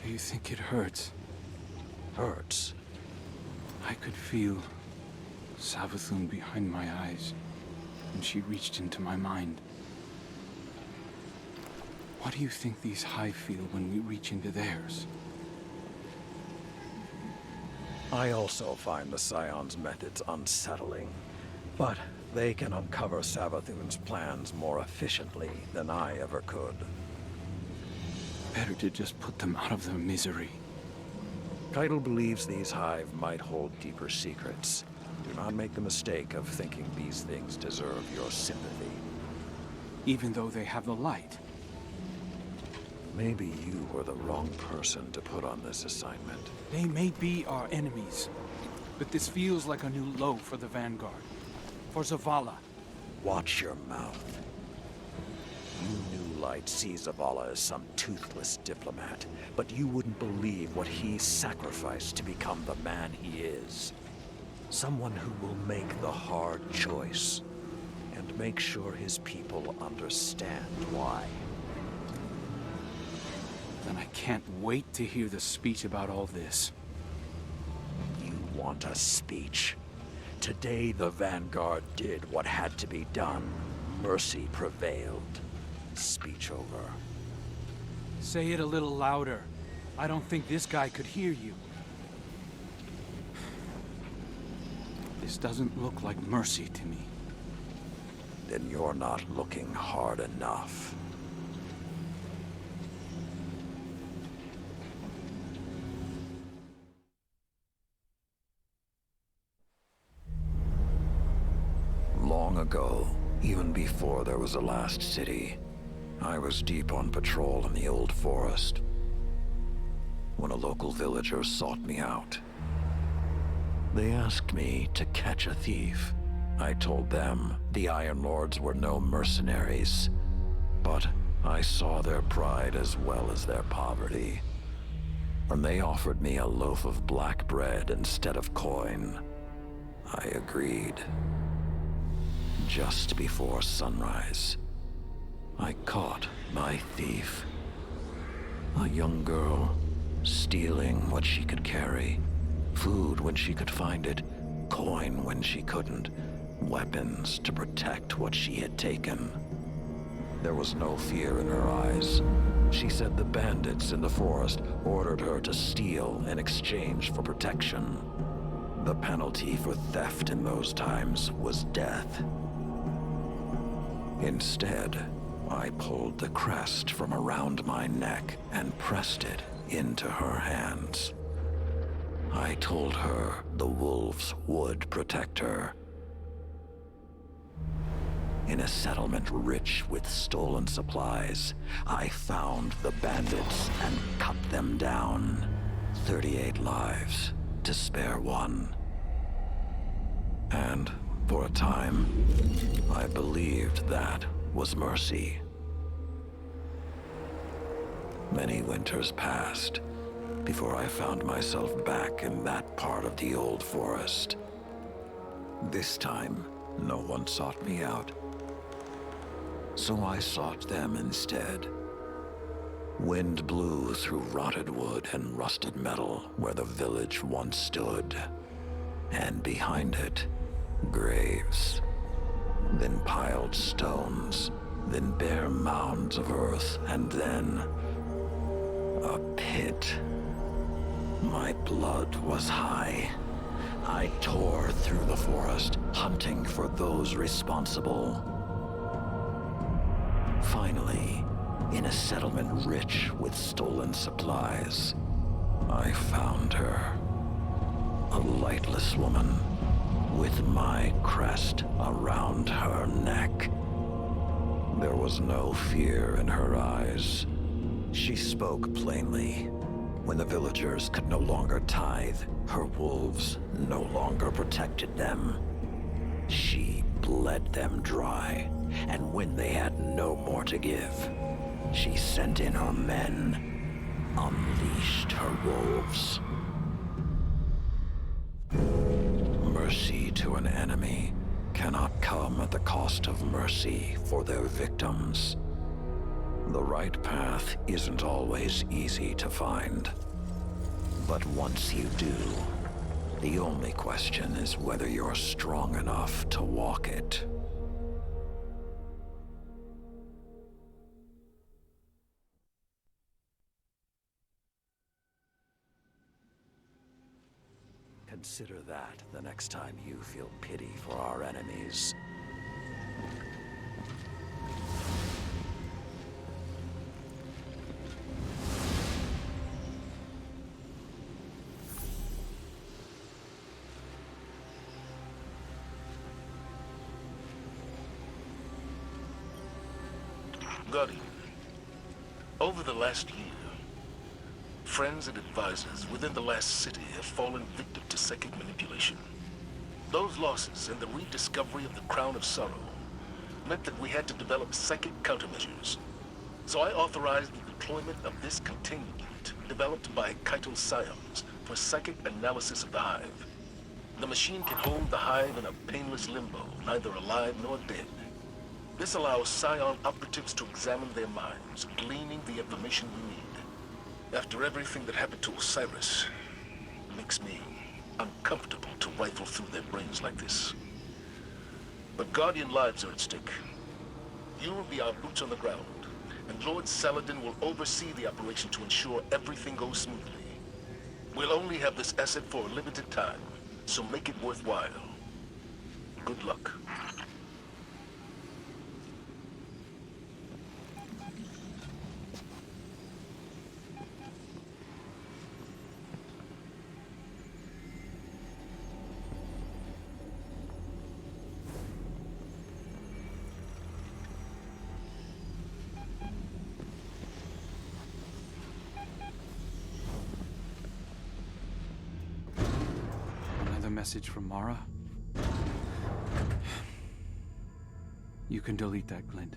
Do you think it hurts? Hurts? I could feel Savathûn behind my eyes, and she reached into my mind. What do you think these Hive feel when we reach into theirs? I also find the Scion's methods unsettling, but they can uncover Savathûn's plans more efficiently than I ever could. Better to just put them out of their misery. Keitel believes these Hive might hold deeper secrets. Do not make the mistake of thinking these things deserve your sympathy. Even though they have the light. Maybe you were the wrong person to put on this assignment. They may be our enemies, but this feels like a new low for the Vanguard. For Zavala. Watch your mouth. You New Light see Zavala as some toothless diplomat, but you wouldn't believe what he sacrificed to become the man he is. Someone who will make the hard choice, and make sure his people understand why. Then I can't wait to hear the speech about all this. You want a speech? Today the Vanguard did what had to be done. Mercy prevailed. Speech over. Say it a little louder. I don't think this guy could hear you. This doesn't look like mercy to me. Then you're not looking hard enough. Long ago, even before there was a last city, I was deep on patrol in the old forest when a local villager sought me out. They asked me to catch a thief. I told them the Iron Lords were no mercenaries, but I saw their pride as well as their poverty. When they offered me a loaf of black bread instead of coin, I agreed. Just before sunrise, I caught my thief. A young girl, stealing what she could carry. Food when she could find it, coin when she couldn't, weapons to protect what she had taken. There was no fear in her eyes. She said the bandits in the forest ordered her to steal in exchange for protection. The penalty for theft in those times was death. Instead, I pulled the crest from around my neck and pressed it into her hands. I told her the wolves would protect her. In a settlement rich with stolen supplies, I found the bandits and cut them down. 38 lives to spare one. And for a time, I believed that was mercy. Many winters passed before I found myself back in that part of the old forest. This time, no one sought me out. So I sought them instead. Wind blew through rotted wood and rusted metal where the village once stood. And behind it, graves. Then piled stones, then bare mounds of earth, and then a pit. My blood was high. I tore through the forest, hunting for those responsible. Finally, in a settlement rich with stolen supplies, I found her. A lightless woman, with my crest around her neck. There was no fear in her eyes. She spoke plainly. When the villagers could no longer tithe, her wolves no longer protected them. She bled them dry, and when they had no more to give, she sent in her men, unleashed her wolves. Mercy to an enemy cannot come at the cost of mercy for their victims. The right path isn't always easy to find. But once you do, the only question is whether you're strong enough to walk it. Consider that the next time you feel pity for our enemies. Guardian, over the last year, friends and advisors within the last city have fallen victim to psychic manipulation. Those losses and the rediscovery of the Crown of Sorrow meant that we had to develop psychic countermeasures. So I authorized the deployment of this containment unit developed by Keitel Scions for psychic analysis of the Hive. The machine can hold the Hive in a painless limbo, neither alive nor dead. This allows Scion operatives to examine their minds, gleaning the information we need. After everything that happened to Osiris, it makes me uncomfortable to rifle through their brains like this. But Guardian lives are at stake. You will be our boots on the ground, and Lord Saladin will oversee the operation to ensure everything goes smoothly. We'll only have this asset for a limited time, so make it worthwhile. Good luck. Message from Mara? You can delete that, Glint.